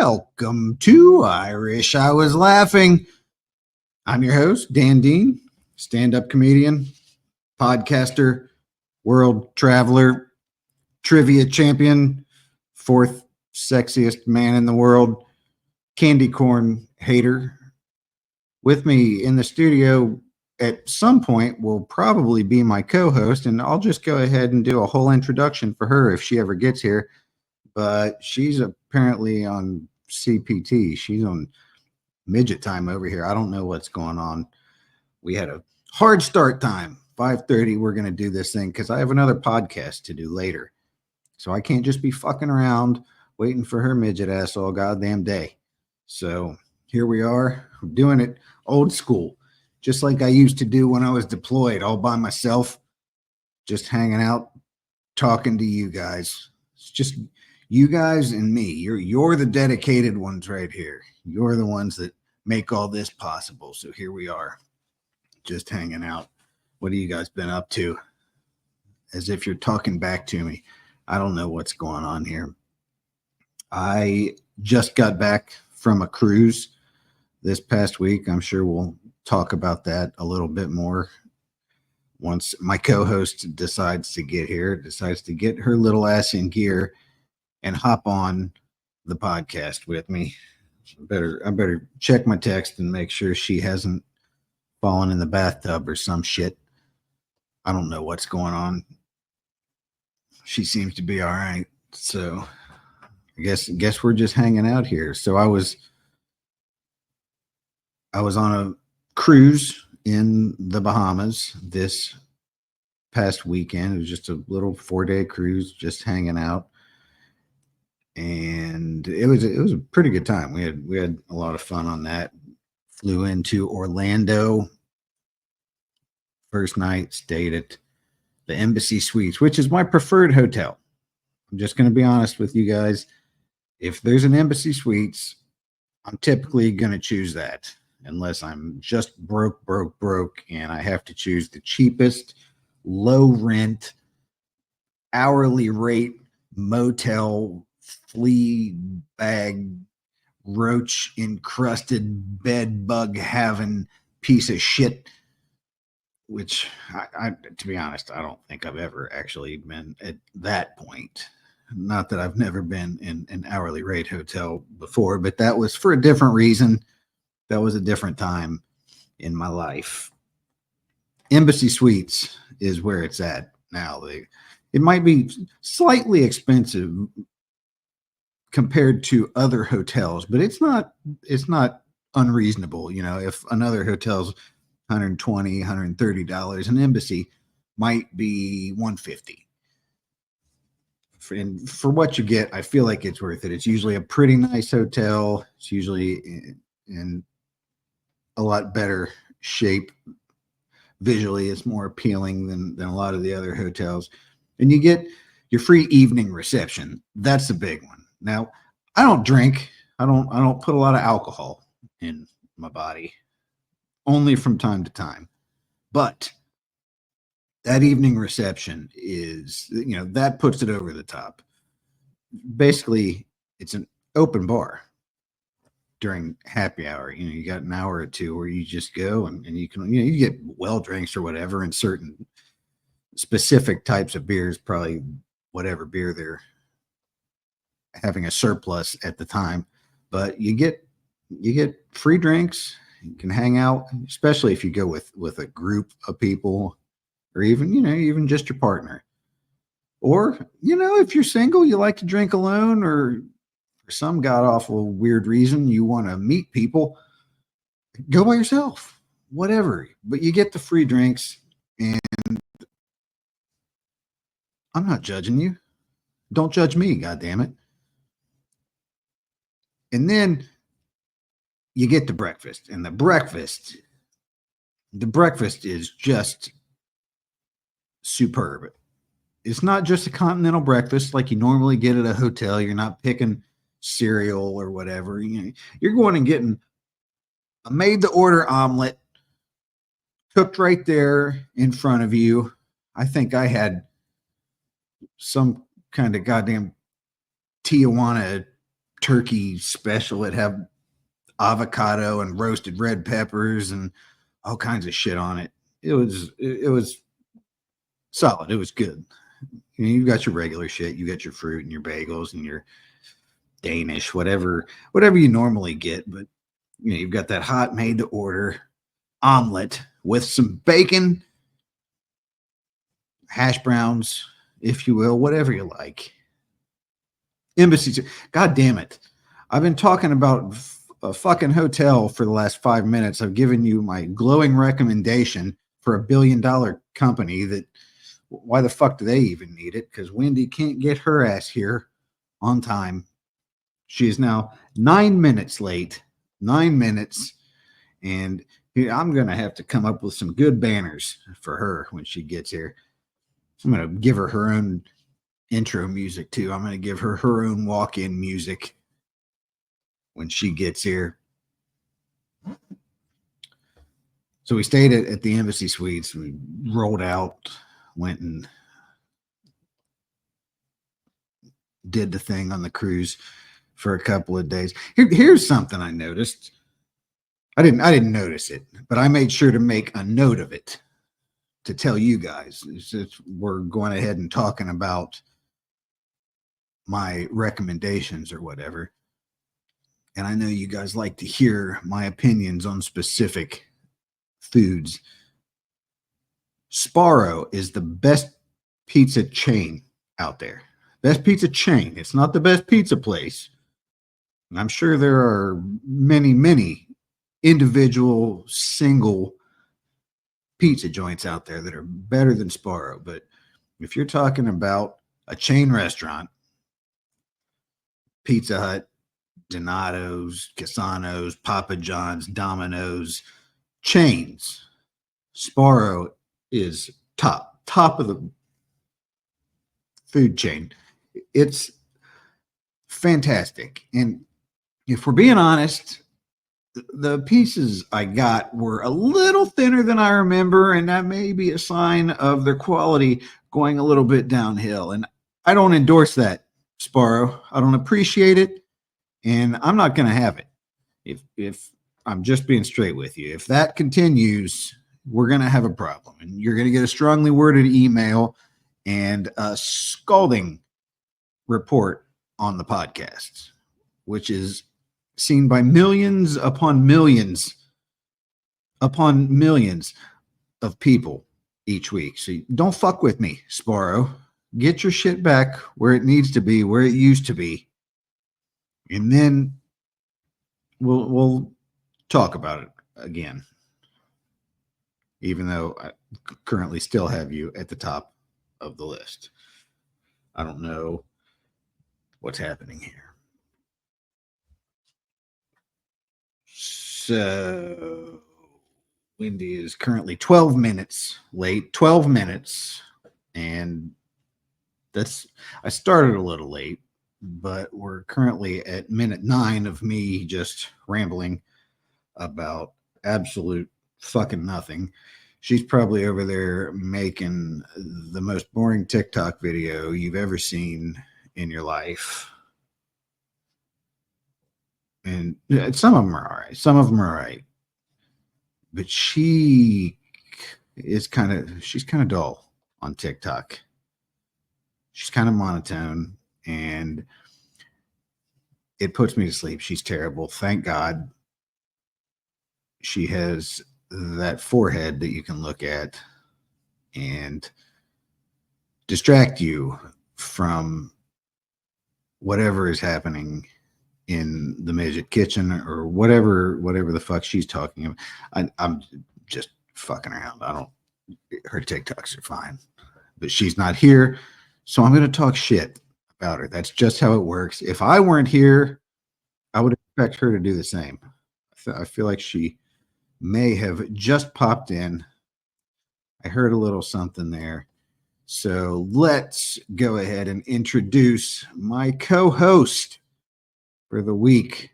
Welcome to Irish I Was Laughing. I'm your host, Dan Dean, stand-up comedian, podcaster, world traveler, trivia champion, fourth sexiest man in the world, candy corn hater. With me in the studio at some point will probably be my co-host, and I'll just go ahead and do a whole introduction for her if she ever gets here. But she's apparently on CPT. She's on midget time over here. I don't know what's going on. We had a hard start time. 5:30. We're going to do this thing because I have another podcast to do later. So I can't just be fucking around waiting for her midget ass all goddamn day. So here we are. I'm doing it old school, just like I used to do when I was deployed, all by myself, just hanging out, talking to you guys. It's just you guys and me. You're the dedicated ones right here. You're the ones that make all this possible. So here we are, just hanging out. What have you guys been up to? As if you're talking back to me. I don't know what's going on here. I just got back from a cruise this past week. I'm sure we'll talk about that a little bit more once my co-host decides to get here, decides to get her little ass in gear and hop on the podcast with me. I better check my text and make sure she hasn't fallen in the bathtub or some shit. I don't know what's going on. She seems to be all right. So I guess we're just hanging out here. So I was on a cruise in the Bahamas this past weekend. It was just a little 4-day cruise, just hanging out. And it was a pretty good time. We had a lot of fun on that. Flew into Orlando. First night, stayed at the Embassy Suites, which is my preferred hotel. I'm just going to be honest with you guys. If there's an Embassy Suites, I'm typically going to choose that, unless I'm just broke, and I have to choose the cheapest, low rent, hourly rate motel, flea bag, roach encrusted bed bug having piece of shit, which I to be honest, I don't think I've ever actually been at that point. Not that I've never been in an hourly rate hotel before, but that was for a different reason. That was a different time in my life. Embassy Suites is where it's at now. It might be slightly expensive compared to other hotels, but it's not unreasonable. You know, if another hotel's $120, $130, an Embassy might be $150. And for what you get, I feel like it's worth it. It's usually a pretty nice hotel. It's usually in a lot better shape. Visually, it's more appealing than a lot of the other hotels. And you get your free evening reception. That's a big one. Now, I don't drink. I don't put a lot of alcohol in my body. Only from time to time. But that evening reception is, that puts it over the top. Basically, it's an open bar during happy hour. You got an hour or two where you just go and you can, you get well drinks or whatever, and certain specific types of beers, probably whatever beer they're having a surplus at the time. But you get free drinks. You can hang out, especially if you go with a group of people, or even just your partner. Or, if you're single, you like to drink alone, or for some god-awful weird reason you want to meet people, go by yourself, whatever. But you get the free drinks, and I'm not judging you. Don't judge me, goddammit. And then you get to breakfast, and the breakfast is just superb. It's not just a continental breakfast like you normally get at a hotel. You're not picking cereal or whatever. You're going and getting a made-to-order omelet cooked right there in front of you. I think I had some kind of goddamn Tijuana turkey special. It have avocado and roasted red peppers and all kinds of shit on it. It was solid. It was good. You got your regular shit. You got your fruit and your bagels and your Danish, whatever you normally get. But you've got that hot made to order omelet with some bacon, hash browns, if you will, whatever you like. Embassy. God damn it. I've been talking about a fucking hotel for the last 5 minutes. I've given you my glowing recommendation for $1 billion company that why the fuck do they even need it? Because Wendi can't get her ass here on time. She is now 9 minutes late. 9 minutes. And I'm going to have to come up with some good banners for her when she gets here. I'm going to give her her own intro music too. I'm going to give her her own walk-in music when she gets here. So we stayed at the Embassy Suites. We rolled out, went and did the thing on the cruise for a couple of days. Here's something I noticed. I didn't notice it, but I made sure to make a note of it to tell you guys. We're going ahead and talking about my recommendations or whatever. And I know you guys like to hear my opinions on specific foods. Sparrow is the best pizza chain out there. Best pizza chain. It's not the best pizza place. And I'm sure there are many, many individual single pizza joints out there that are better than Sparrow. But if you're talking about a chain restaurant, Pizza Hut, Donato's, Casano's, Papa John's, Domino's, chains, Sparrow is top of the food chain. It's fantastic. And if we're being honest, the pieces I got were a little thinner than I remember, and that may be a sign of their quality going a little bit downhill. And I don't endorse that, Sparrow. I don't appreciate it, and I'm not going to have it. If I'm just being straight with you, if that continues, we're going to have a problem, and you're going to get a strongly worded email and a scalding report on the podcast, which is seen by millions upon millions of people each week. So don't fuck with me, Sparrow. Get your shit back where it needs to be, where it used to be. And then we'll talk about it again. Even though I currently still have you at the top of the list. I don't know what's happening here. So Wendi is currently 12 minutes late, 12 minutes. And I started a little late, but we're currently at minute 9 of me just rambling about absolute fucking nothing. She's probably over there making the most boring TikTok video you've ever seen in your life. And some of them are all right. But she's kind of dull on TikTok. She's kind of monotone, and it puts me to sleep. She's terrible. Thank God she has that forehead that you can look at and distract you from whatever is happening in the midget kitchen or whatever the fuck she's talking about. I'm just fucking around. Her TikToks are fine, but she's not here. So I'm going to talk shit about her. That's just how it works. If I weren't here, I would expect her to do the same. I feel like she may have just popped in. I heard a little something there. So let's go ahead and introduce my co-host for the week,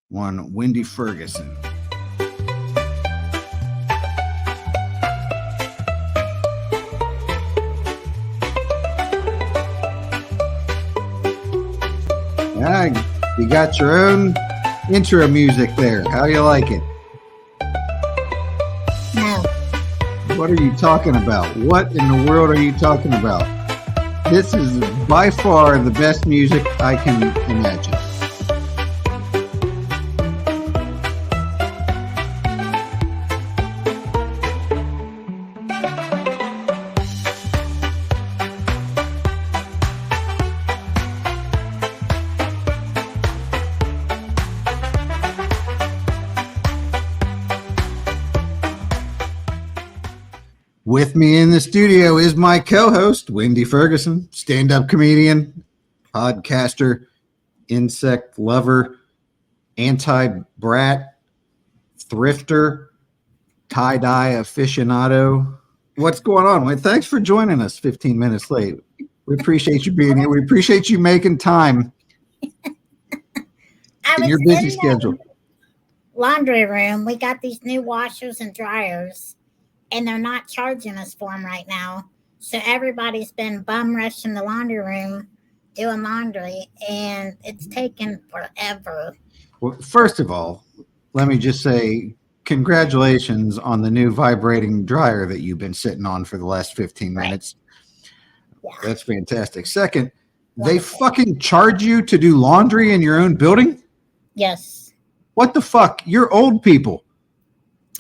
one Wendi Ferguson. Yeah, you got your own intro music there. How do you like it? No. What are you talking about? What in the world are you talking about? This is by far the best music I can imagine. With me in the studio is my co-host, Wendi Ferguson, stand-up comedian, podcaster, insect lover, anti-brat, thrifter, tie-dye aficionado. What's going on? Well, thanks for joining us 15 minutes late. We appreciate you being here. We appreciate you making time in your busy schedule. Laundry room. We got these new washers and dryers, and they're not charging us for them right now. So everybody's been bum rushing the laundry room doing laundry, and it's taken forever. Well, first of all, let me just say congratulations on the new vibrating dryer that you've been sitting on for the last 15 minutes. Yeah. That's fantastic. Second, they fucking charge you to do laundry in your own building? Yes. What the fuck? You're old people.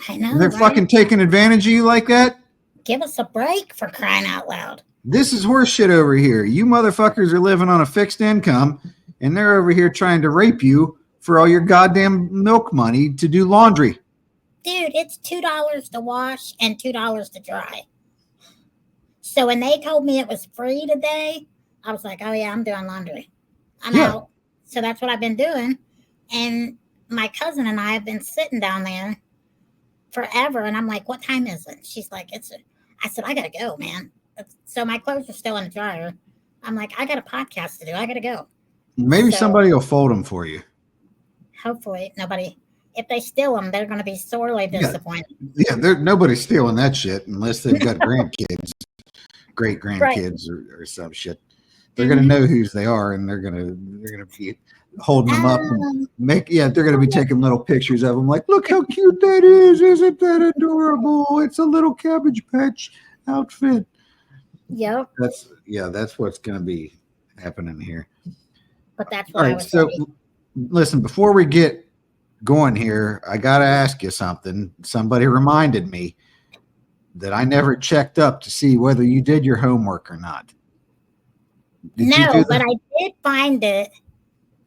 I know. They're fucking taking advantage of you like that? Give us a break, for crying out loud. This is horse shit over here. You motherfuckers are living on a fixed income, and they're over here trying to rape you for all your goddamn milk money to do laundry. Dude, it's $2 to wash and $2 to dry. So when they told me it was free today, I was like, oh yeah, I'm doing laundry. I'm out. So that's what I've been doing. And my cousin and I have been sitting down there forever. And I'm like, what time is it? She's like, I said, I got to go, man. So my clothes are still in the dryer. I'm like, I got a podcast to do. I got to go. Maybe somebody will fold them for you. Hopefully nobody. If they steal them, they're going to be sorely disappointed. Yeah, nobody's stealing that shit unless they've got grandkids, great grandkids, or some shit. They're going to know whose they are, and they're going to be holding them up and they're going to be taking little pictures of them. Like, look how cute that is! Isn't that adorable? It's a little Cabbage Patch outfit. Yep. That's what's going to be happening here. But that's what all right. So, listen, before we get going here, I got to ask you something. Somebody reminded me that I never checked up to see whether you did your homework or not. No, but I did find it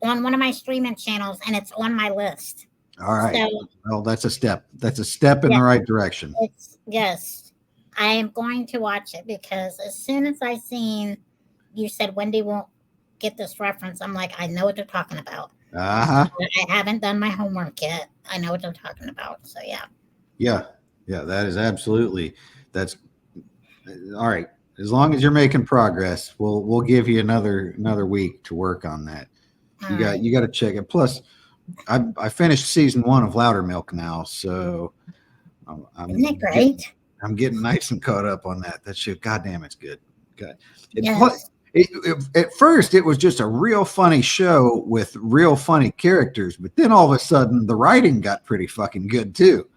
on one of my streaming channels, and it's on my list. All right. So, well, that's a step. That's a step in the right direction. Yes. I am going to watch it because as soon as I seen you said Wendi won't get this reference, I'm like, I know what they're talking about. Uh-huh. I haven't done my homework yet. I know what they're talking about. So yeah, that is that's all right. As long as you're making progress, we'll give you another week to work on that. You got to check it. Plus, I finished season 1 of Loudermilk now, so isn't it great? I'm getting nice and caught up on that. That shit, goddamn, it's good. God. Yes. At first, it was just a real funny show with real funny characters, but then all of a sudden, the writing got pretty fucking good too.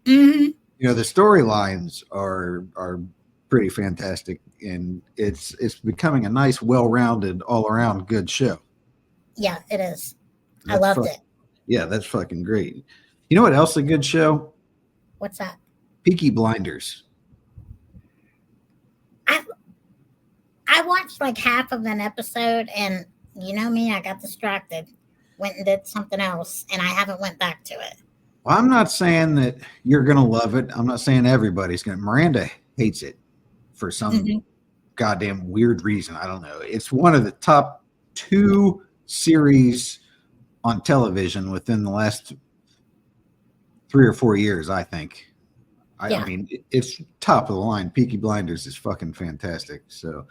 Mm-hmm. You know, the storylines are pretty fantastic, and it's becoming a nice, well-rounded, all-around good show. Yeah, it is. I loved it. Yeah, that's fucking great. You know what else is a good show? What's that? Peaky Blinders. I watched like half of an episode, and you know me, I got distracted, went and did something else, and I haven't went back to it. Well, I'm not saying that you're going to love it. I'm not saying everybody's going to. Miranda hates it for some goddamn weird reason. I don't know. It's one of the top 2 series on television within the last 3 or 4 years, I think. I mean, it's top of the line. Peaky Blinders is fucking fantastic. So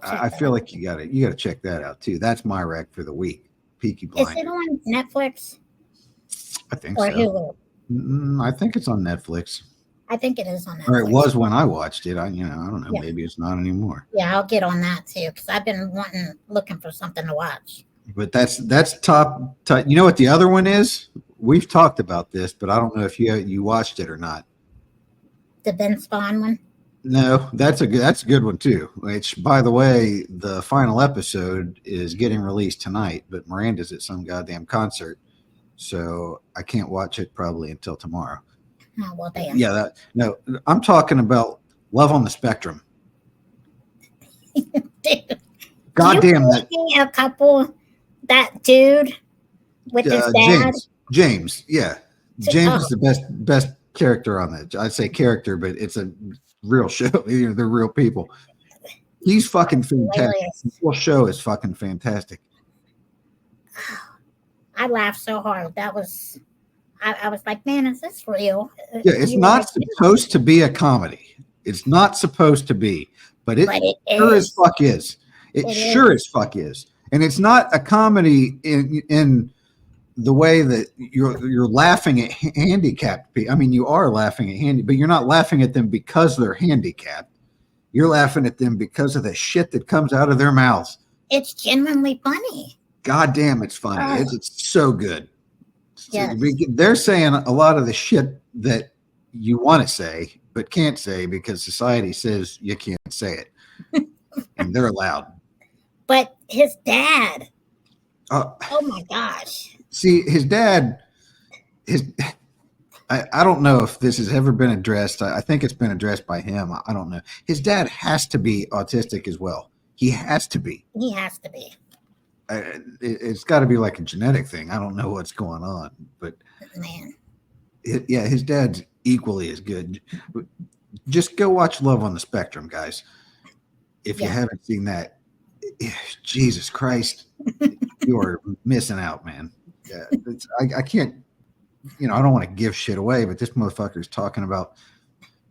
I feel like you got to check that out too. That's my rec for the week. Peaky Blinders. Is it on Netflix? I think or so. Hulu? I think it's on Netflix. I think it is on Netflix. Or it was when I watched it. I don't know. Yeah. Maybe it's not anymore. Yeah, I'll get on that too because I've been looking for something to watch. But that's top. You know what the other one is? We've talked about this, but I don't know if you watched it or not. The Vince Vaughn one. No, that's a good one too. Which, by the way, the final episode is getting released tonight, but Miranda's at some goddamn concert, so I can't watch it probably until tomorrow. Oh well, damn. Yeah, I'm talking about Love on the Spectrum. Dude, Goddamn that a couple, that dude with his dad. James, yeah, James Oh. is the best character on that. I'd say character, but it's a real show. They're real people. He's fucking fantastic. The whole show is fucking fantastic. I laughed so hard. That was, I was like, man, is this real? Yeah, it's not supposed to be a comedy. It's not supposed to be, but it sure as fuck is. It sure as fuck is. And it's not a comedy in the way that you're laughing at handicapped people. I mean, you are laughing at but you're not laughing at them because they're handicapped. You're laughing at them because of the shit that comes out of their mouths. It's genuinely funny. God damn, it's funny. It's so good. Yes. They're saying a lot of the shit that you want to say but can't say because society says you can't say it. And they're allowed. But his dad. Oh my gosh. See, his dad, I don't know if this has ever been addressed. I think it's been addressed by him. I don't know. His dad has to be autistic as well. He has to be. He has to be. It's got to be like a genetic thing. I don't know what's going on, but man, his dad's equally as good. Just go watch Love on the Spectrum, guys. If you haven't seen that, Jesus Christ, you are missing out, man. I can't, I don't want to give shit away, but this motherfucker's talking about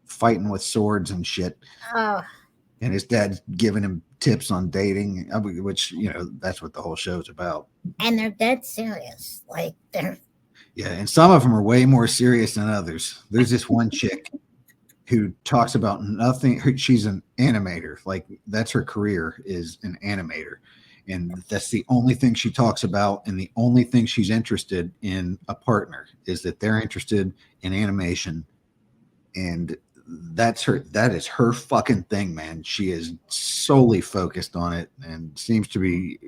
fighting with swords and shit. Oh. And his dad's giving him tips on dating, which, that's what the whole show's about. And they're dead serious. Like, they're. Yeah, and some of them are way more serious than others. There's this one chick who talks about nothing. She's an animator. Like, that's her career, is an animator. And that's the only thing she talks about. And the only thing she's interested in a partner is that they're interested in animation. And that is her fucking thing, man. She is solely focused on it and seems to be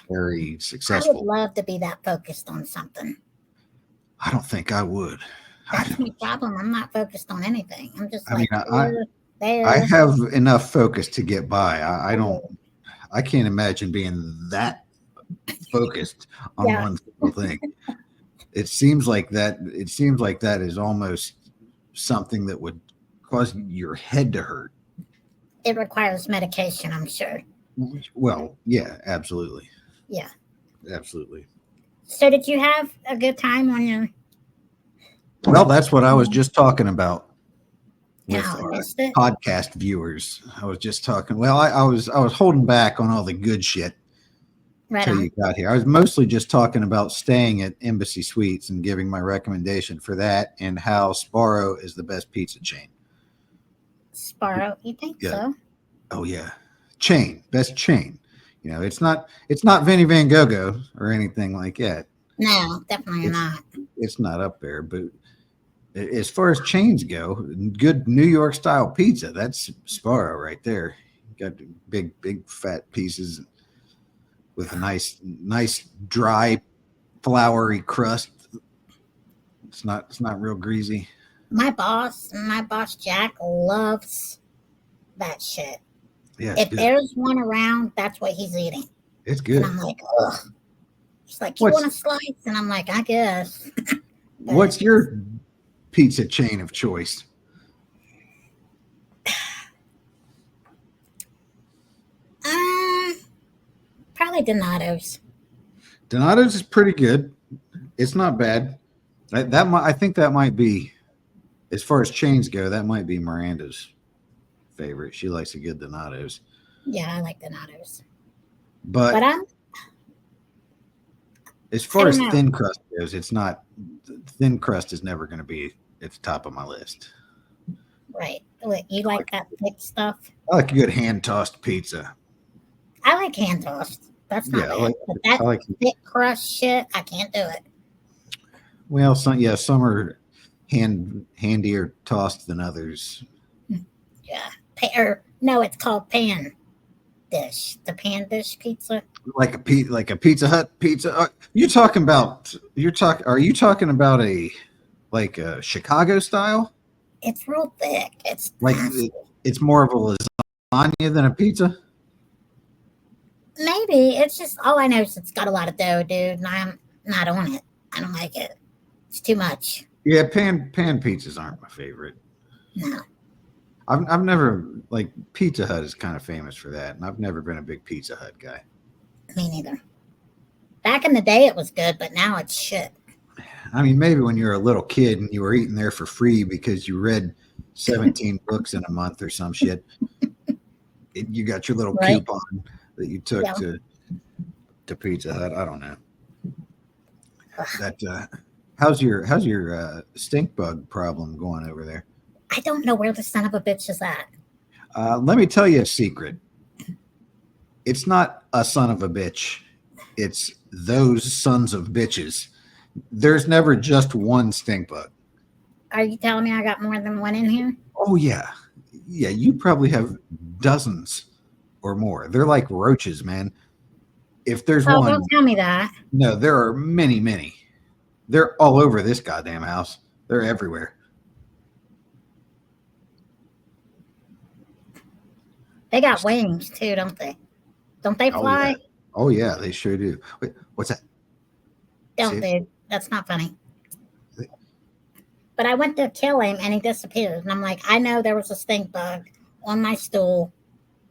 very successful. I would love to be that focused on something. I don't think I would. That's my problem. I'm not focused on anything. I'm just I have enough focus to get by. I can't imagine being that focused on one single thing. It seems like that is almost something that would cause your head to hurt. It requires medication, I'm sure. Well, yeah, absolutely. Yeah. Absolutely. So did you have a good time on your... Well, that's what I was just talking about with our podcast viewers. I was just talking. Well, I was holding back on all the good shit until you got here. I was mostly just talking about staying at Embassy Suites and giving my recommendation for that and how Sparrow is the best pizza chain. Sparrow, you think so? Oh yeah, best chain. It's not Vinny Van Gogh or anything like that. No, definitely not. It's not up there, but as far as chains go, good New York style pizza, that's Sparrow right there. You got big fat pieces with a nice dry floury crust. It's not real greasy. My boss Jack loves that shit. Yeah, if there's one around, that's what he's eating. It's good. And I'm like, ugh. He's like, you want a slice? And I'm like, I guess. What's your pizza chain of choice? Probably Donato's. Donato's is pretty good. It's not bad. I think that might be, as far as chains go, that might be Miranda's favorite. She likes a good Donato's. Yeah, I like Donato's. But as far as thin crust goes, thin crust is never going to be at the top of my list. Right. Look, you like that thick stuff? I like a good hand tossed pizza. I like hand tossed. That's not Yeah, bad. But that I like. thick crust shit, I can't do it. Well, some are handier tossed than others. Yeah. Or no, it's called pan dish. The pan dish pizza. Like a Pizza Hut pizza. Are you talking about a like a Chicago style? It's real thick. It's Like nasty. it's more of a lasagna than a pizza? Maybe it's just all I know is it's got a lot of dough, dude, and I'm not on it. I don't like it. It's too much. Yeah, pan pizzas aren't my favorite. No, I've never like Pizza Hut is kind of famous for that, and I've never been a big Pizza Hut guy. me neither. Back in the day, it was good, but now it's shit. I mean, maybe when you were a little kid and you were eating there for free because you read 17 books in a month or some shit. You got your little Right? coupon that you took Yeah. to Pizza Hut. I don't know. Ugh. That how's your stink bug problem going over there? I don't know where the son of a bitch is at. Let me tell you a secret. It's not a son of a bitch. It's those sons of bitches. There's never just one stink bug. Are you telling me I got more than one in here? Oh yeah. Yeah, you probably have dozens or more. They're like roaches, man. If there's Oh, one, don't tell me that. no, there are many, many. They're all over this goddamn house. They're everywhere. They got wings too, don't they? Don't they Oh fly? yeah. Oh yeah, they sure do. Wait, what's that? Don't See? they? That's not funny. But I went to kill him and he disappeared. And I'm like, I know there was a stink bug on my stool.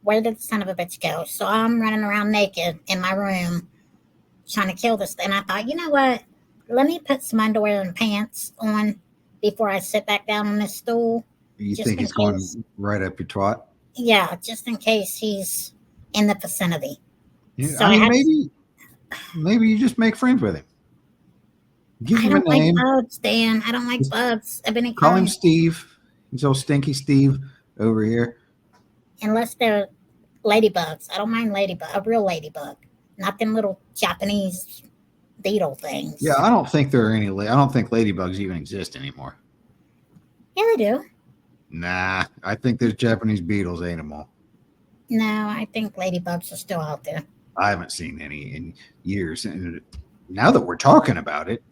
Where did the son of a bitch go? So I'm running around naked in my room trying to kill this thing. And I thought, you know what? Let me put some underwear and pants on before I sit back down on this stool. You Just think in he's going case. right up your twat? Yeah, just in case he's in the vicinity. Yeah, So I I mean, had to, maybe you just make friends with him. Give I him a don't like name. bugs, Dan. I don't like Just bugs of any call him kind. Steve. He's old stinky Steve over here. Unless they're ladybugs. I don't mind ladybug, a real ladybug. Not them little Japanese beetle Yeah, things. I don't think there are any. I don't think ladybugs even exist anymore. Yeah, they do. Nah, I think there's Japanese beetles, ain't them all. No, I think ladybugs are still out there. I haven't seen any in years. And now that we're talking about it,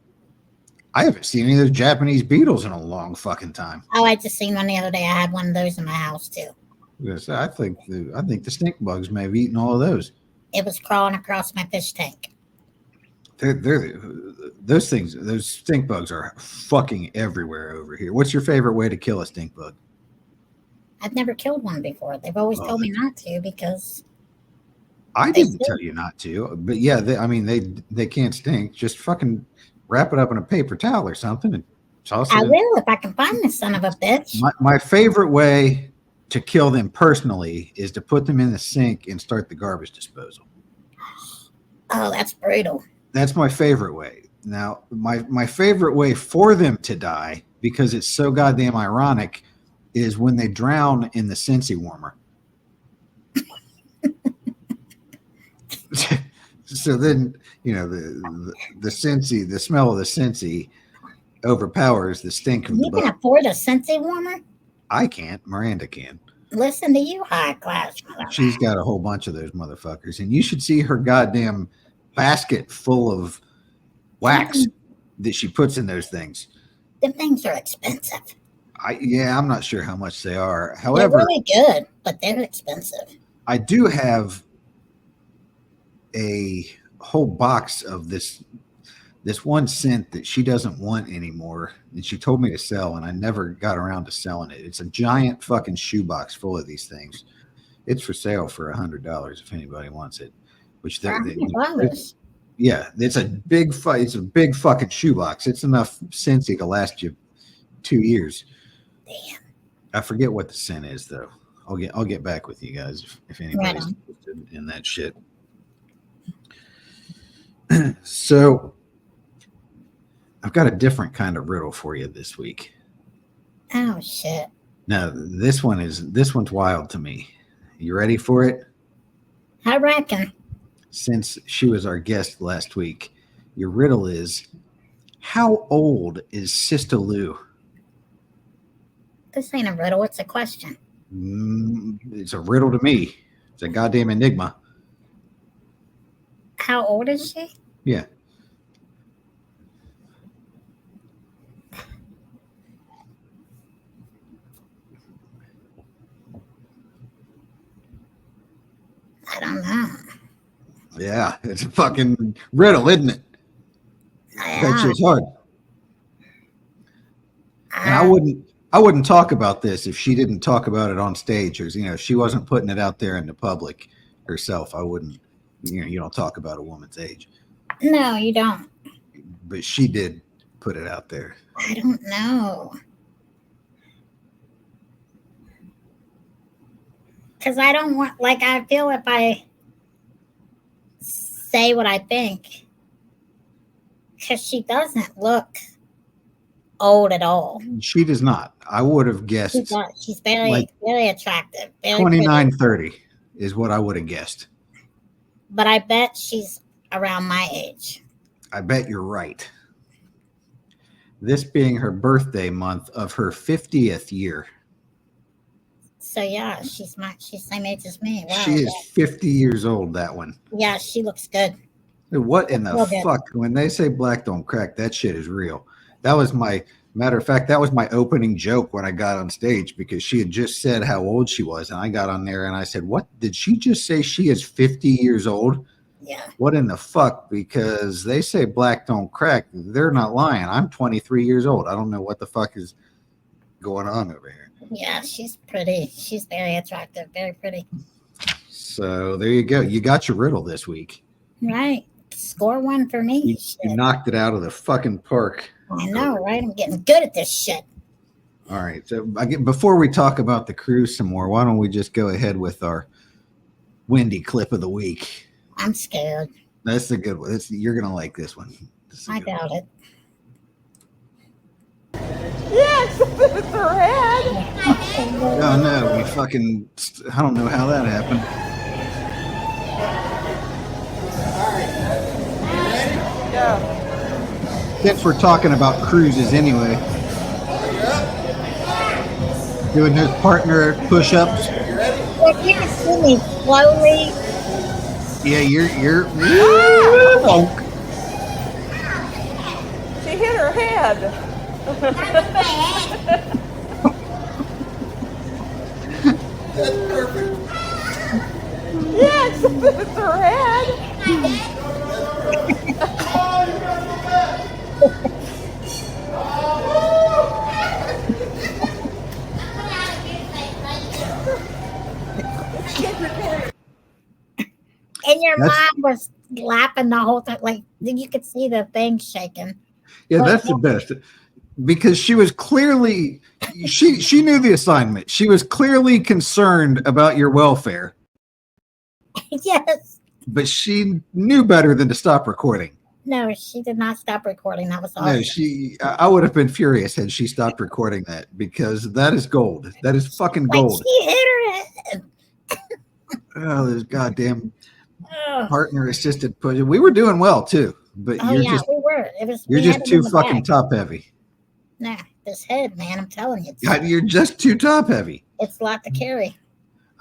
I haven't seen any of those Japanese beetles in a long fucking time. Oh, I just seen one the other day. I had one of those in my house too. Yes, I think the stink bugs may have eaten all of those. It was crawling across my fish tank. They're those things. Those stink bugs are fucking everywhere over here. What's your favorite way to kill a stink bug? I've never killed one before. They've always Oh, told me not to because I they didn't tell stink. you not to, but yeah, they can't stink. Just fucking wrap it up in a paper towel or something and toss it I in. will if I can find this son of a bitch. My favorite way to kill them personally is to put them in the sink and start the garbage disposal. Oh, that's brutal. That's my favorite way. Now, my favorite way for them to die, because it's so goddamn ironic, is when they drown in the Scentsy warmer. So then, the Scentsy, the smell of the Scentsy overpowers the stink of the You can bug. afford a Scentsy warmer? I can't. Miranda can. Listen to you, high class. She's got a whole bunch of those motherfuckers, and you should see her goddamn basket full of wax that she puts in those things. Them things are expensive. I'm not sure how much they are. They're However, really good, but they're expensive. I do have a whole box of this one scent that she doesn't want anymore, and she told me to sell, and I never got around to selling it. It's a giant fucking shoebox full of these things. It's for sale for $100 if anybody wants it. Which $100. yeah, it's a big fucking shoebox. It's enough Scentsy to last you 2 years. Damn. I forget what the scent is though. I'll get back with you guys if anybody's Right interested in that shit. So I've got a different kind of riddle for you this week. Oh shit. Now, this one's wild to me. You ready for it? I reckon. Since she was our guest last week, your riddle is, how old is Sister Lou? This ain't a riddle, it's a question. It's a riddle to me. It's a goddamn enigma. How old is she? Yeah. I don't know. Yeah, it's a fucking riddle, isn't it? That shit's hard. And I wouldn't talk about this if she didn't talk about it on stage, or if she wasn't putting it out there in the public herself. I wouldn't. You don't talk about a woman's age. No, you don't. But she did put it out there. I don't know. Because I don't want, I feel if I say what I think, because she doesn't look old at all. She does not. I would have guessed. She's very, very attractive. Very 29, 30 is what I would have guessed. But I bet she's around my age. I bet you're right. This being her birthday month of her 50th year. So yeah, she's same age as me. Wow, she is 50 years old, that one. Yeah, she looks good. What in the fuck? When they say black don't crack, that shit is real. That was matter of fact, that was my opening joke when I got on stage, because she had just said how old she was. And I got on there and I said, what? Did she just say she is 50 years old? Yeah. What in the fuck? Because they say black don't crack. They're not lying. I'm 23 years old. I don't know what the fuck is going on over here. Yeah, she's pretty. She's very attractive. Very pretty. So there you go. You got your riddle this week. Right. Score one for me. You knocked it out of the fucking park. I know, right? I'm getting good at this shit. All right. So before we talk about the cruise some more, why don't we just go ahead with our Wendi clip of the week? I'm scared. That's a good one. You're going to like this one. I doubt it. Yes, it's her head. Oh, no. We fucking, I don't know how that happened. Yeah. Since we're talking about cruises anyway, doing those partner push-ups. Well, you can see me slowly. Yeah, you're. She hit her head. That's perfect. Yes, it's her head. And your mom was laughing the whole time. Like, you could see the thing shaking. Yeah, that's the best. Because she was clearly, she knew the assignment. She was clearly concerned about your welfare. Yes. But she knew better than to stop recording. No, she did not stop recording. That was awesome. No, I would have been furious had she stopped recording that, because that is gold. That is fucking gold. She hit her head. Oh, this goddamn partner assisted push. We were doing well too, but we were. You're just too fucking top heavy. Nah, this head, man, I'm telling you. You're just too top heavy. It's a lot to carry.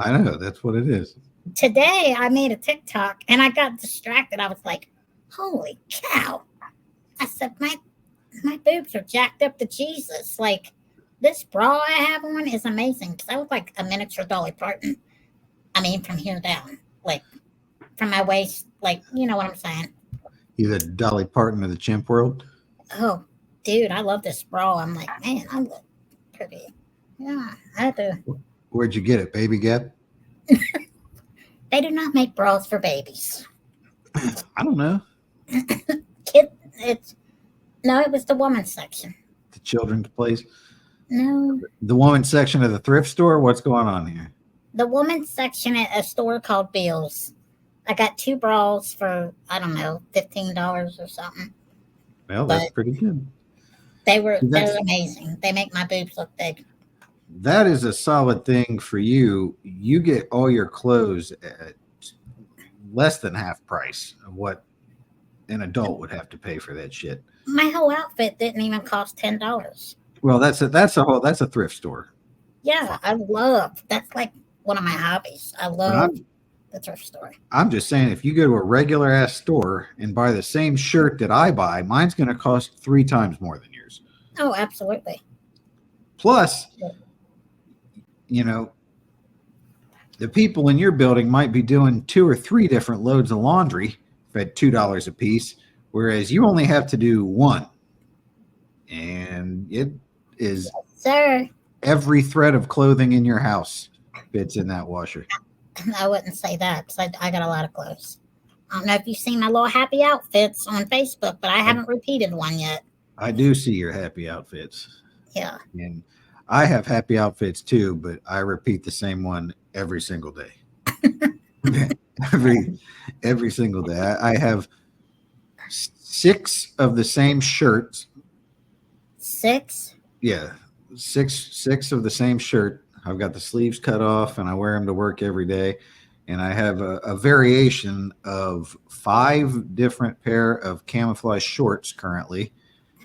I know, that's what it is. Today I made a TikTok and I got distracted. I was like, holy cow. I said, my boobs are jacked up to Jesus. Like, this bra I have on is amazing, because I look like a miniature Dolly Parton. I mean, from here down, like from my waist, like, you know what I'm saying? You the Dolly Parton of the chimp world? Oh, dude, I love this bra. I'm like, man, I look pretty. Yeah, I do. Where'd you get it, Baby Gap? They do not make bras for babies. I don't know. It was the woman's section. The children's place? No. The woman's section of the thrift store? What's going on here? The woman's section at a store called Bill's. I got 2 bras for, I don't know, $15 or something. Well, that's pretty good. They're That's, amazing. They make my boobs look big. that is a solid thing for you. You get all your clothes at less than half price of what an adult would have to pay for that shit. My whole outfit didn't even cost $10. Well, that's a thrift store. Yeah, that's like one of my hobbies. I But love the thrift store. I'm just saying, if you go to a regular ass store and buy the same shirt that I buy, mine's going to cost 3 times more than yours. Oh, absolutely. Plus, you know, the people in your building might be doing 2 or 3 different loads of laundry at $2 a piece, whereas you only have to do one. And it is Sir, every thread of clothing in your house fits in that washer. I wouldn't say that because I got a lot of clothes. I don't know if you've seen my little happy outfits on Facebook, but I haven't repeated one yet. I do see your happy outfits. Yeah. And I have happy outfits too, but I repeat the same one every single day. every single day. I have 6 of the same shirts. 6? Yeah, six of the same shirt. I've got the sleeves cut off, and I wear them to work every day. And I have a variation of 5 different pair of camouflage shorts currently.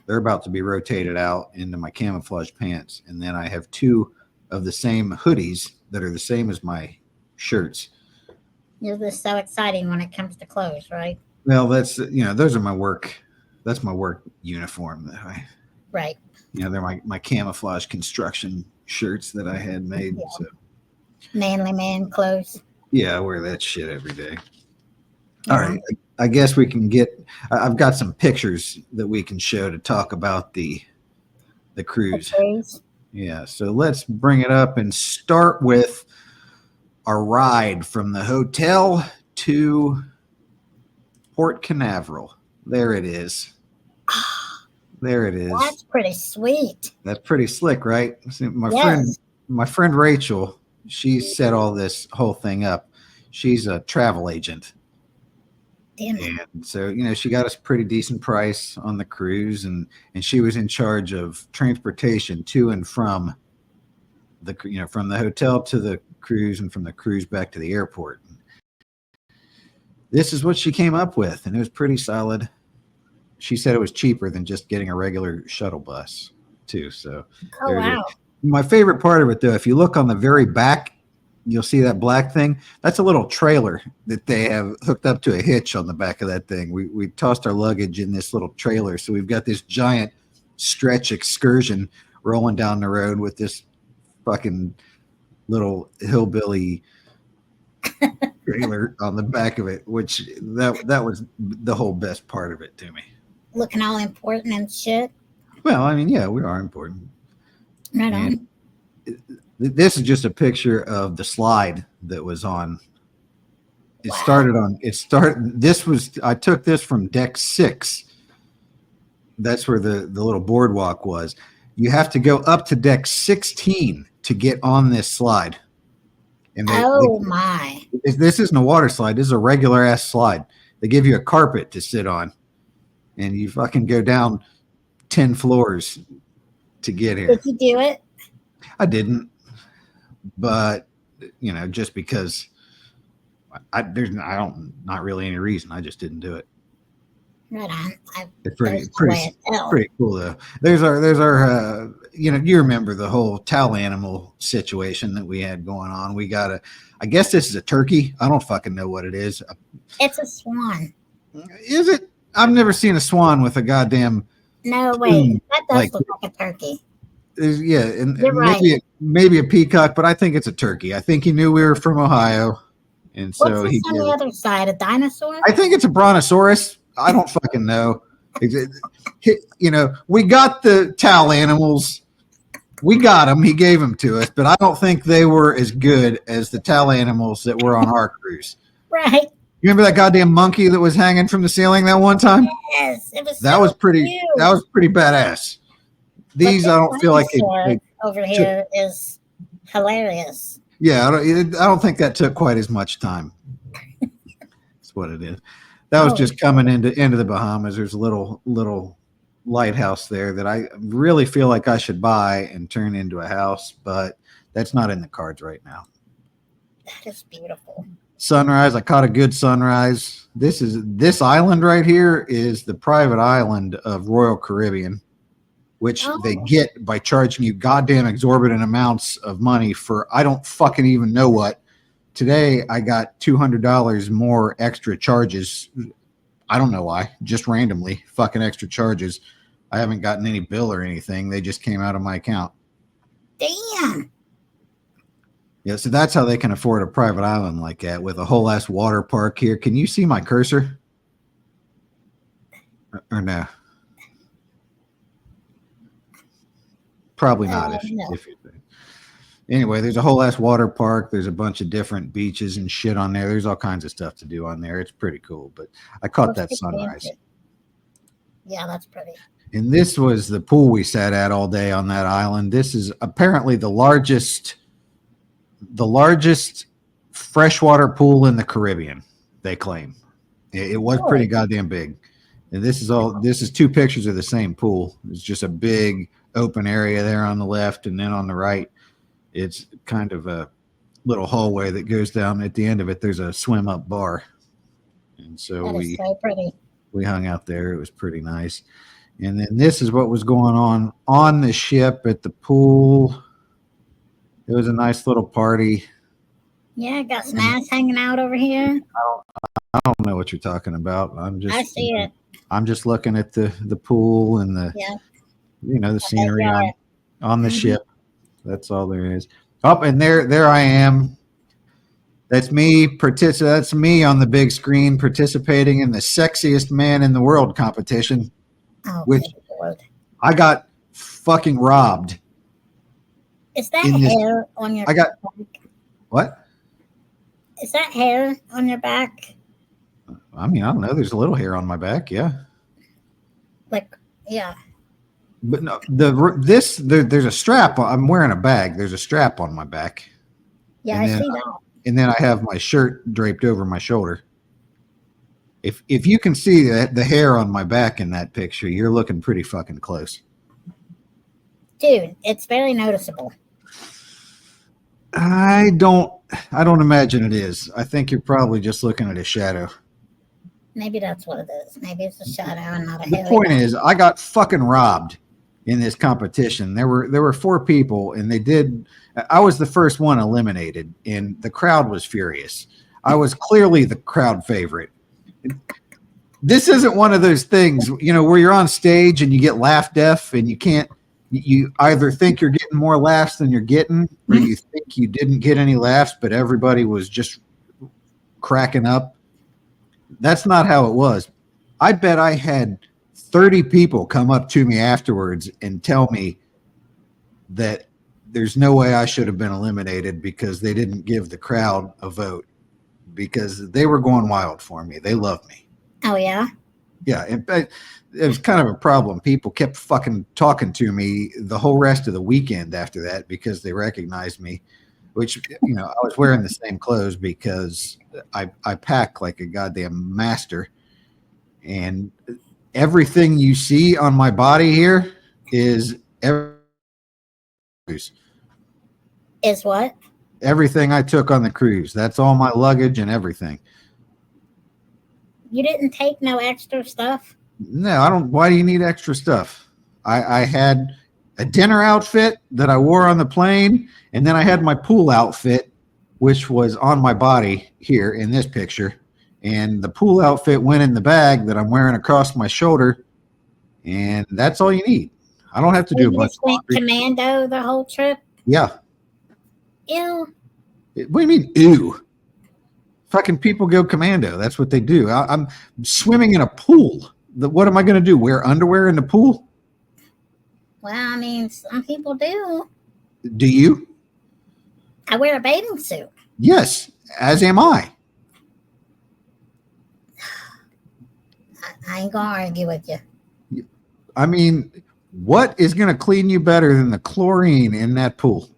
They're about to be rotated out into my camouflage pants. And then I have 2 of the same hoodies that are the same as my shirts. You're just so exciting when it comes to clothes, right? Well, those are my work. That's my work uniform. Right. They're my camouflage construction shirts that I had made. Yeah. So. Manly man clothes. Yeah, I wear that shit every day. All right. I guess we can I've got some pictures that we can show to talk about the cruise. Yeah. So let's bring it up and start with our ride from the hotel to Port Canaveral. There it is. There it is. That's pretty sweet. That's pretty slick, right? See, Yes. my friend Rachel, she set all this whole thing up. She's a travel agent. Damn it. And so, she got us a pretty decent price on the cruise, and she was in charge of transportation to and from from the hotel to the cruise and from the cruise back to the airport. This is what she came up with, and it was pretty solid. She said it was cheaper than just getting a regular shuttle bus too. So Oh, wow. My favorite part of it, though, if you look on the very back, you'll see that black thing. That's a little trailer that they have hooked up to a hitch on the back of that thing. We tossed our luggage in this little trailer. So we've got this giant stretch excursion rolling down the road with this fucking little hillbilly trailer on the back of it, which that was the whole best part of it to me. Looking all important and shit. Well, I mean, yeah, we are important. Right on. This is just a picture of the slide that was on. I took this from deck 6. That's where the little boardwalk was. You have to go up to deck 16 to get on this slide. And my. This isn't a water slide. This is a regular ass slide. They give you a carpet to sit on, and you fucking go down 10 floors to get here. Did you do it? I didn't, but just because not really any reason. I just didn't do it. Right on. It's pretty cool though. There's our you remember the whole towel animal situation that we had going on. We got I guess this is a turkey. I don't fucking know what it is. It's a swan. Is it? I've never seen a swan with a goddamn. No way. That does look like a turkey. Yeah, and You're right. maybe a peacock, but I think it's a turkey. I think he knew we were from Ohio, and so What's on the other side? A dinosaur? I think it's a brontosaurus. I don't fucking know. We got the towel animals. We got them. He gave them to us, but I don't think they were as good as the towel animals that were on our cruise. Right. You remember that goddamn monkey that was hanging from the ceiling that one time? Yes, it was. That was pretty. Cute. That was pretty badass. These I don't feel like over here is hilarious. Yeah, I don't think that took quite as much time. That's what it is. That was just coming into the Bahamas. There's little lighthouse there that I really feel like I should buy and turn into a house, but that's not in the cards right now. That is beautiful. Sunrise. I caught a good sunrise. This island right here is the private island of Royal Caribbean, which they get by charging you goddamn exorbitant amounts of money for I don't fucking even know what. Today I got $200 more extra charges. I don't know why, just randomly fucking extra charges. I haven't gotten any bill or anything. They just came out of my account. Damn. Yeah, so that's how they can afford a private island like that with a whole ass water park here. Can you see my cursor? Or no? Probably not. No. Anyway, there's a whole ass water park. There's a bunch of different beaches and shit on there. There's all kinds of stuff to do on there. It's pretty cool. But I caught that sunrise. Yeah, that's pretty. And this was the pool we sat at all day on that island. This is apparently the largest freshwater pool in the Caribbean, they claim. It was pretty goddamn big. And this is two pictures of the same pool. It's just a big open area there on the left, and then on the right, it's kind of a little hallway that goes down. At the end of it, there's a swim up bar. And so so pretty. We hung out there. It was pretty nice. And then this is what was going on the ship at the pool. It was a nice little party. Yeah, got some ass hanging out over here. I don't know what you're talking about. I see it. I'm just looking at the pool and the the scenery on the ship. That's all there is. Oh, and there I am. That's me. That's me on the big screen participating in the sexiest man in the world competition, which I got fucking robbed. Is that hair on your back? What? Is that hair on your back? I mean, I don't know. There's a little hair on my back, yeah. Yeah. But no, there's a strap. I'm wearing a bag. There's a strap on my back. Yeah, I see that. And then I have my shirt draped over my shoulder. If you can see the hair on my back in that picture, you're looking pretty fucking close. Dude, it's very noticeable. I don't imagine it is. I think you're probably just looking at a shadow. Maybe that's what it is. Maybe it's a shadow and not a hair. The point is, I got fucking robbed in this competition. There were 4 people, and I was the first one eliminated, and the crowd was furious. I was clearly the crowd favorite. This isn't one of those things, where you're on stage and you get laugh deaf and you either think you're getting more laughs than you're getting, or you think you didn't get any laughs, but everybody was just cracking up. That's not how it was. I bet I had 30 people come up to me afterwards and tell me that there's no way I should have been eliminated because they didn't give the crowd a vote, because they were going wild for me. They loved me. Oh, yeah? Yeah. It was kind of a problem. People kept fucking talking to me the whole rest of the weekend after that because they recognized me, which, I was wearing the same clothes because I pack like a goddamn master. And everything you see on my body here is Is what? Everything I took on the cruise. That's all my luggage and everything. You didn't take no extra stuff? No, I don't. Why do you need extra stuff? I had a dinner outfit that I wore on the plane, and then I had my pool outfit, which was on my body here in this picture. And the pool outfit went in the bag that I'm wearing across my shoulder, and that's all you need. I don't have to do a bunch of laundry. Commando the whole trip? Yeah. Ew. What do you mean, ew? Fucking people go commando. That's what they do. I'm swimming in a pool. What am I going to do? Wear underwear in the pool? Well, I mean, some people do. Do you? I wear a bathing suit. Yes, as am I. I ain't going to argue with you. I mean, what is going to clean you better than the chlorine in that pool?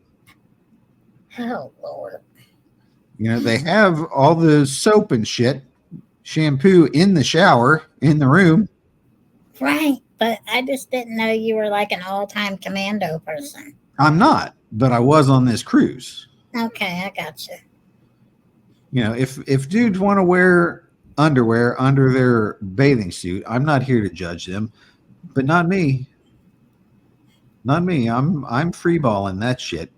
Oh, Lord. They have all the soap and shit, shampoo in the shower, in the room. Right. But I just didn't know you were like an all-time commando person. I'm not, but I was on this cruise. Okay, I got you. You know, if dudes want to wear underwear under their bathing suit, I'm not here to judge them, but not me. Not me. I'm freeballing that shit.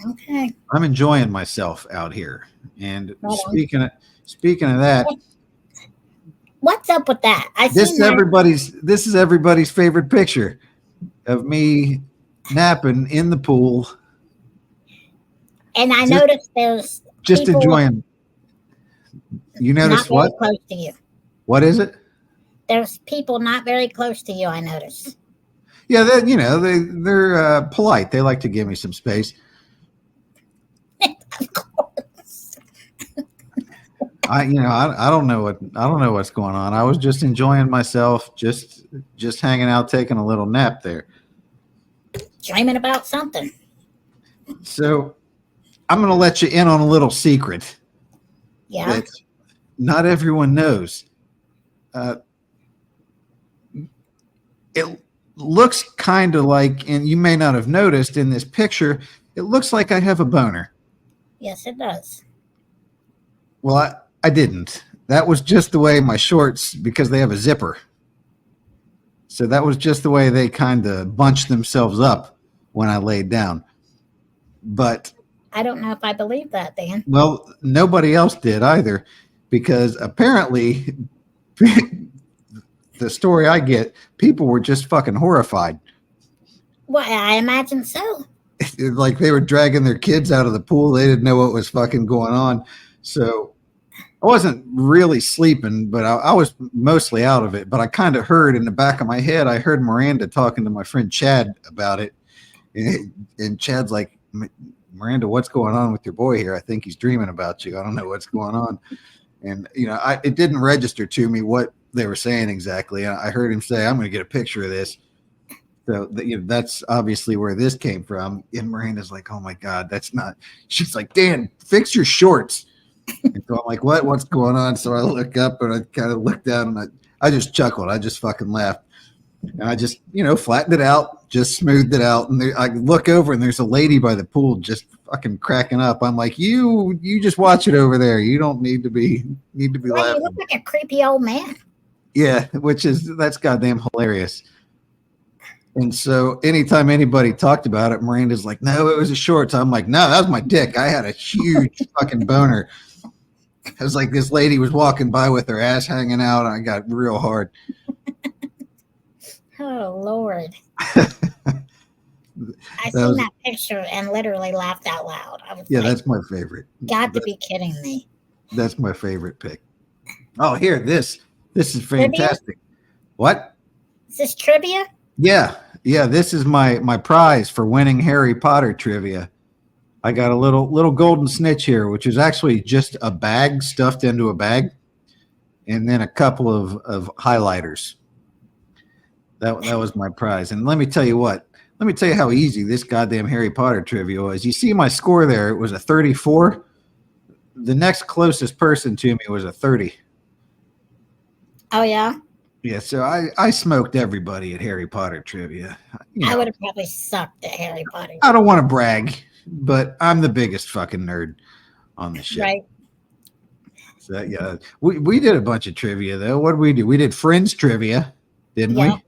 Okay. I'm enjoying myself out here. And Right on. speaking of that, What's up with that? this is everybody's favorite picture of me napping in the pool, and I just- noticed there's just people enjoying. You not notice very what? close to you. What is it? There's people not very close to you. I noticed. Yeah, they're polite. They like to give me some space. Of course. I don't know what's going on. I was just enjoying myself, just hanging out, taking a little nap there. Dreaming about something. So I'm going to let you in on a little secret Yeah. that not everyone knows. It looks kind of like, and you may not have noticed in this picture, it looks like I have a boner. Yes, it does. Well, I didn't. That was just the way my shorts, because they have a zipper. So that was just the way they kind of bunched themselves up when I laid down. But, I don't know if I believe that, Dan. well, nobody else did either, because apparently the story I get, people were just fucking horrified. Well, I imagine so. Like they were dragging their kids out of the pool. They didn't know what was fucking going on. So I wasn't really sleeping, but I was mostly out of it. But I kind of heard in the back of my head, I heard Miranda talking to my friend Chad about it. And Chad's like, Miranda, what's going on with your boy here? I think he's dreaming about you. I don't know what's going on. And, it didn't register to me what they were saying exactly. I heard him say, I'm going to get a picture of this. So that's obviously where this came from. And Miranda's like, oh my God, that's not. She's like, Dan, fix your shorts. And so I'm like, what's going on? So I look up and I kind of look down and I just chuckled. I just fucking laughed. And I just, flattened it out, just smoothed it out. And I look over and there's a lady by the pool just fucking cracking up. I'm like, you just watch it over there. You don't need to be Well, laughing. you look like a creepy old man. Yeah, that's goddamn hilarious. And so anytime anybody talked about it, Miranda's like, no, it was a shorts. I'm like, no, that was my dick. I had a huge fucking boner. It was like this lady was walking by with her ass hanging out, and I got real hard. Oh, Lord. I seen that picture and literally laughed out loud. I was like, that's my favorite. Got to be kidding me. That's my favorite pic. Oh, here, this is fantastic. What? Is this trivia? Yeah, this is my prize for winning Harry Potter trivia. I got a little golden snitch here, which is actually just a bag stuffed into a bag, and then a couple of highlighters. That was my prize. And let me tell you how easy this goddamn Harry Potter trivia was. You see my score there, it was a 34. The next closest person to me was a 30. Oh, yeah? Yeah, so I smoked everybody at Harry Potter trivia. I would have probably sucked at Harry Potter. I don't want to brag, but I'm the biggest fucking nerd on the shit. Right. So yeah, we did a bunch of trivia though. What did we do? We did Friends trivia, didn't Yeah. we?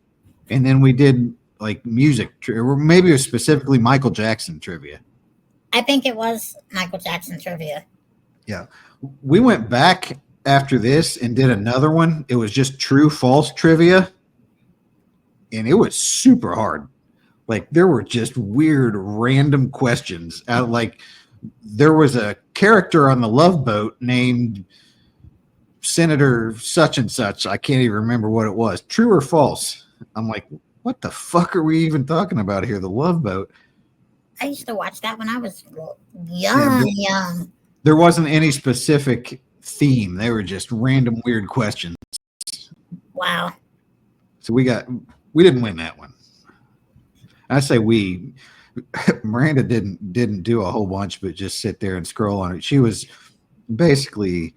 And then we did like music, or maybe it was specifically Michael Jackson trivia. I think it was Michael Jackson trivia. Yeah, we went back after this and did another one. It was just true false trivia, and it was super hard. Like there were just weird random questions. Like there was a character on the Love Boat named Senator such and such. I can't even remember what it was. True or false? I'm like, what the fuck are we even talking about here? The Love Boat. I used to watch that when I was young. There wasn't any specific theme. They were just random weird questions. Wow. So we didn't win that one. I say we. Miranda didn't do a whole bunch, but just sit there and scroll on it. She was basically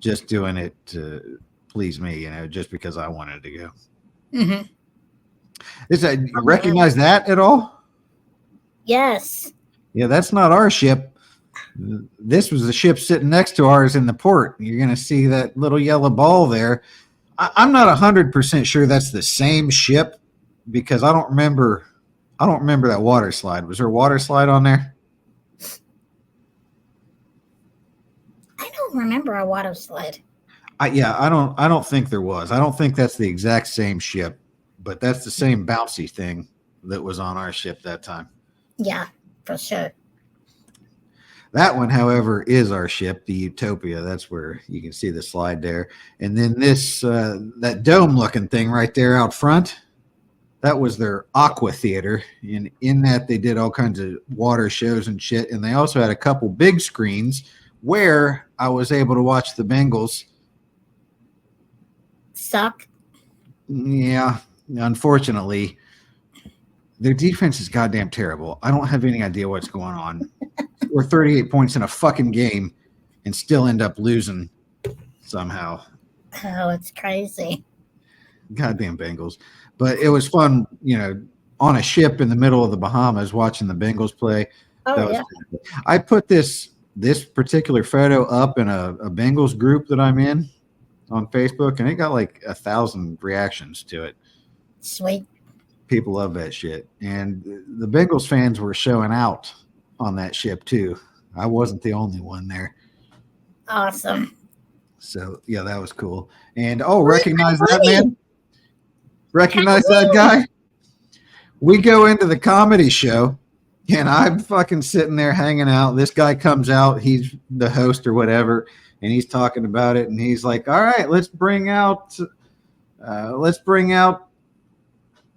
just doing it to please me, just because I wanted to go. Mm-hmm. You recognize that at all? Yes. Yeah, that's not our ship. This was the ship sitting next to ours in the port. You're going to see that little yellow ball there. I'm not 100% sure that's the same ship because I don't remember that water slide. Was there a water slide on there? I don't remember a water slide. I don't think there was. I don't think that's the exact same ship, but that's the same bouncy thing that was on our ship that time. Yeah, for sure. That one, however, is our ship, the Utopia. That's where you can see the slide there. And then this, that dome-looking thing right there out front, that was their aqua theater. And in that, they did all kinds of water shows and shit. And they also had a couple big screens where I was able to watch the Bengals. Suck. Yeah, unfortunately, their defense is goddamn terrible. I don't have any idea what's going on. We're 38 points in a fucking game and still end up losing somehow. Oh, it's crazy. Goddamn Bengals. But it was fun, on a ship in the middle of the Bahamas watching the Bengals play. Oh, yeah. I put this particular photo up in a Bengals group that I'm in on Facebook, and it got like 1,000 reactions to it. Sweet. People love that shit. And the Bengals fans were showing out on that ship too. I wasn't the only one there. Awesome. So yeah, that was cool. And recognize that man? Recognize that guy? We go into the comedy show and I'm fucking sitting there hanging out. This guy comes out, he's the host or whatever, and he's talking about it, and he's like, all right, let's bring out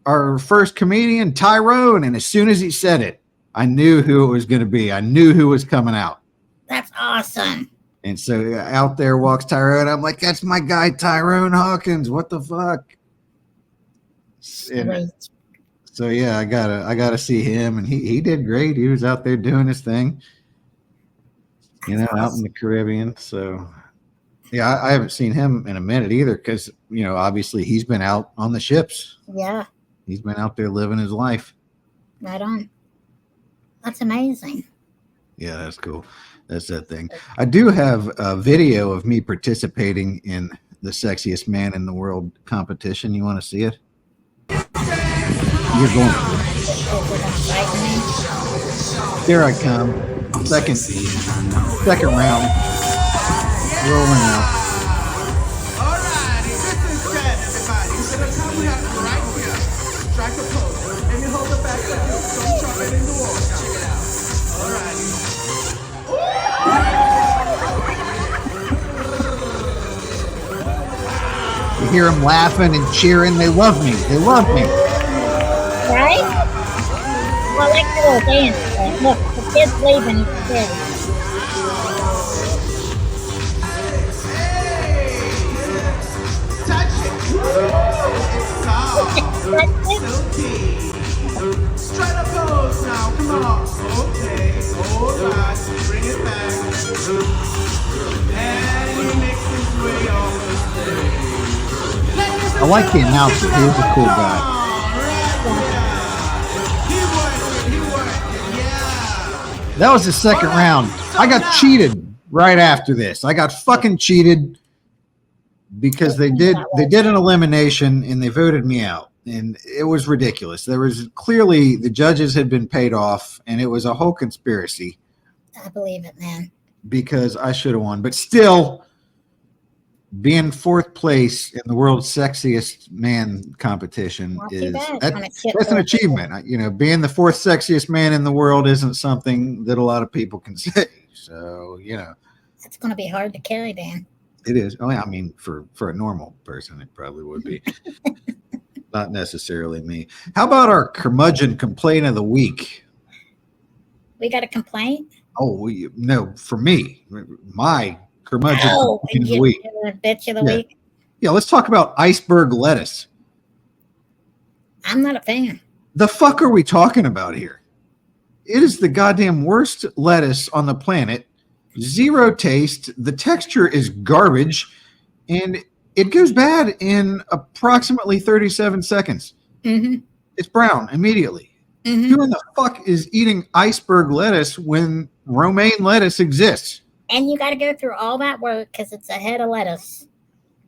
our first comedian, Tyrone. And as soon as he said it, I knew who it was going to be. I knew who was coming out. That's awesome. And so out there walks Tyrone. I'm like, that's my guy, Tyrone Hawkins. What the fuck? And so yeah, I gotta see him, and he did great. He was out there doing his thing, out in the Caribbean. So yeah, I haven't seen him in a minute either, because obviously he's been out on the ships. Yeah, he's been out there living his life. Right on. That's amazing. Yeah, that's cool. That's that thing. I do have a video of me participating in the Sexiest Man in the World competition. You want to see it? You're going to. Here I come. Second round. Rolling out. All right, this is set, everybody. So the time we have right here. Strike a pose. And you hold the back of you. Don't drop it in the water. Check it out. All right. You hear them laughing and cheering. They love me. They love me. Right? Well, I like the little dance. Look, the kid's leaving. He's kid. Touch it. It's soft. Silky. Straight up pose now. Come on. Okay. All right. Bring it back. And he makes his way off the stage. I like the announcer. He was a cool guy. That was the second round. I got cheated right after this. I got fucking cheated because they did an elimination and they voted me out. And it was ridiculous. There was clearly the judges had been paid off, and it was a whole conspiracy. I believe it, man. Because I should have won. But still, being fourth place in the world's sexiest man competition that's an achievement. Being the fourth sexiest man in the world isn't something that a lot of people can say. So, it's going to be hard to carry, Dan. It is. Oh, I mean, for a normal person, it probably would be. Not necessarily me. How about our curmudgeon complaint of the week? We got a complaint? Oh, no, for me, my curmudgeon complaint of the week. Bitch of the week? Yeah, let's talk about iceberg lettuce. I'm not a fan. The fuck are we talking about here? It is the goddamn worst lettuce on the planet. Zero taste. The texture is garbage. And it goes bad in approximately 37 seconds. Mm-hmm. It's brown immediately. Mhm. Who in the fuck is eating iceberg lettuce when romaine lettuce exists? And you got to go through all that work because it's a head of lettuce.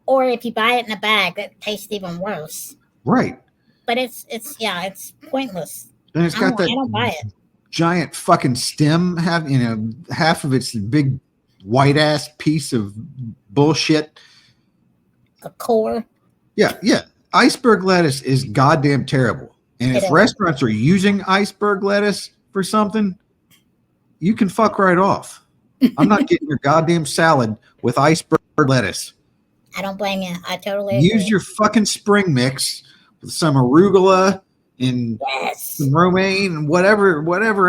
Or if you buy it in a bag, it tastes even worse. Right. But it's pointless. And it's I got that don't buy it. giant fucking stem, half of its big white ass piece of bullshit. A core. Yeah. Iceberg lettuce is goddamn terrible. And It if is. restaurants are using iceberg lettuce for something, you can fuck right off. I'm not getting your goddamn salad with iceberg lettuce. I don't blame you. I totally agree. Use your fucking spring mix with some arugula and yes. some romaine and whatever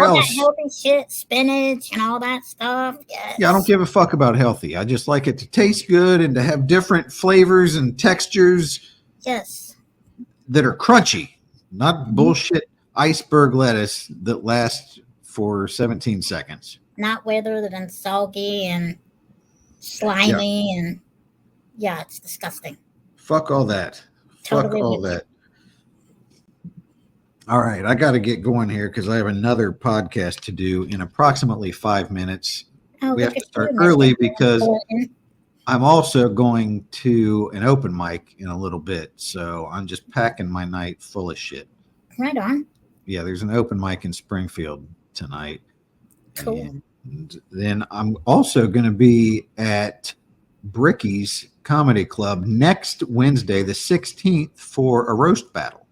All else. that healthy shit, spinach and all that stuff. Yes. Yeah, I don't give a fuck about healthy. I just like it to taste good and to have different flavors and textures Yes. that are crunchy, not bullshit iceberg lettuce that lasts for 17 seconds. Not withered and soggy and slimy and yeah, it's disgusting. Fuck all that. Totally Fuck all with you. that. All right, I got to get going here because I have another podcast to do in approximately 5 minutes. Oh, We look have to at start you, early Mr. because Important. I'm also going to an open mic in a little bit. So I'm just packing my night full of shit. Right on. Yeah, there's an open mic in Springfield tonight. Cool. And then I'm also going to be at Bricky's Comedy Club next Wednesday, the 16th, for a roast battle.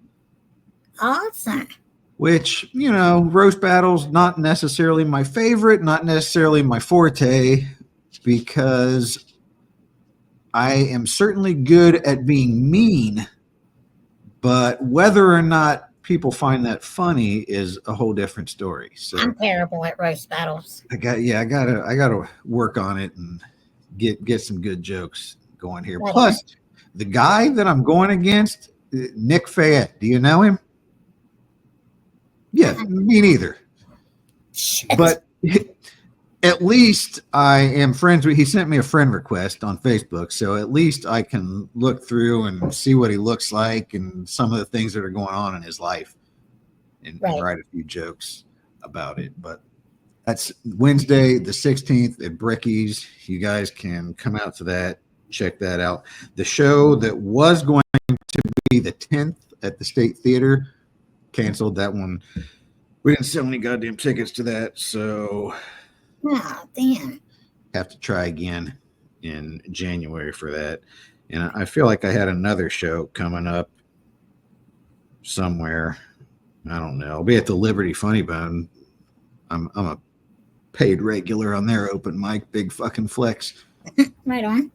Awesome. Which, roast battles, not necessarily my favorite, not necessarily my forte, because I am certainly good at being mean, but whether or not people find that funny is a whole different story. So I'm terrible at roast battles. I gotta work on it and get some good jokes going here. Right. Plus, the guy that I'm going against, Nick Fayette. Do you know him? Yeah, me neither. Shit. But at least I am friends with. He sent me a friend request on Facebook, so at least I can look through and see what he looks like and some of the things that are going on in his life, and write a few jokes about it. But that's Wednesday, the 16th at Bricky's. You guys can come out to that, check that out. The show that was going to be the 10th at the State Theater canceled. That one, we didn't sell any goddamn tickets to that, so Oh, damn. have to try again in January for that. And I feel like I had another show coming up somewhere. I don't know. I'll be at the Liberty Funny Bone. I'm a paid regular on their open mic. Big fucking flex. Right on.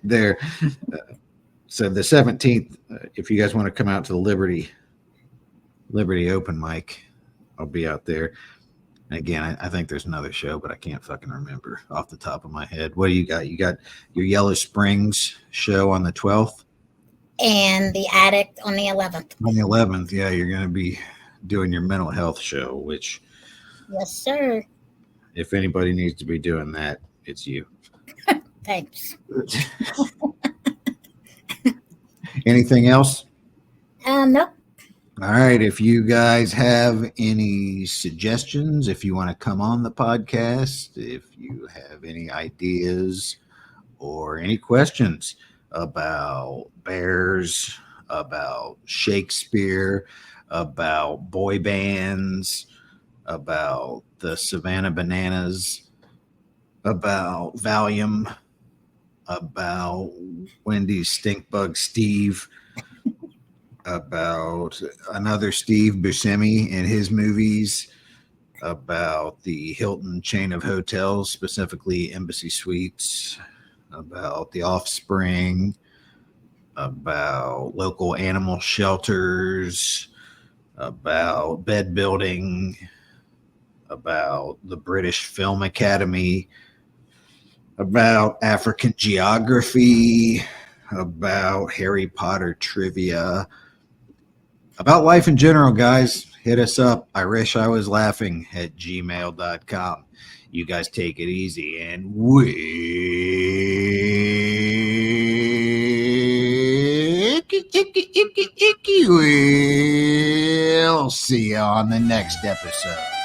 There. So the 17th, if you guys want to come out to the Liberty open mic, I'll be out there. Again, I think there's another show, but I can't fucking remember off the top of my head. What do you got? You got your Yellow Springs show on the 12th? And The Addict on the 11th. On the 11th, yeah, you're going to be doing your mental health show, which, Yes, sir. if anybody needs to be doing that, it's you. Thanks. Anything else? Nope. All right. If you guys have any suggestions, if you want to come on the podcast, if you have any ideas or any questions about bears, about Shakespeare, about boy bands, about the Savannah Bananas, about Valium, about Wendy's stinkbug Steve, about another Steve Buscemi and his movies, about the Hilton chain of hotels, specifically Embassy Suites, about The Offspring, about local animal shelters, about bed building, about the British Film Academy, about African geography, about Harry Potter trivia, about life in general, guys. Hit us up. I wish I was laughing at gmail.com. You guys take it easy, and we see you on the next episode.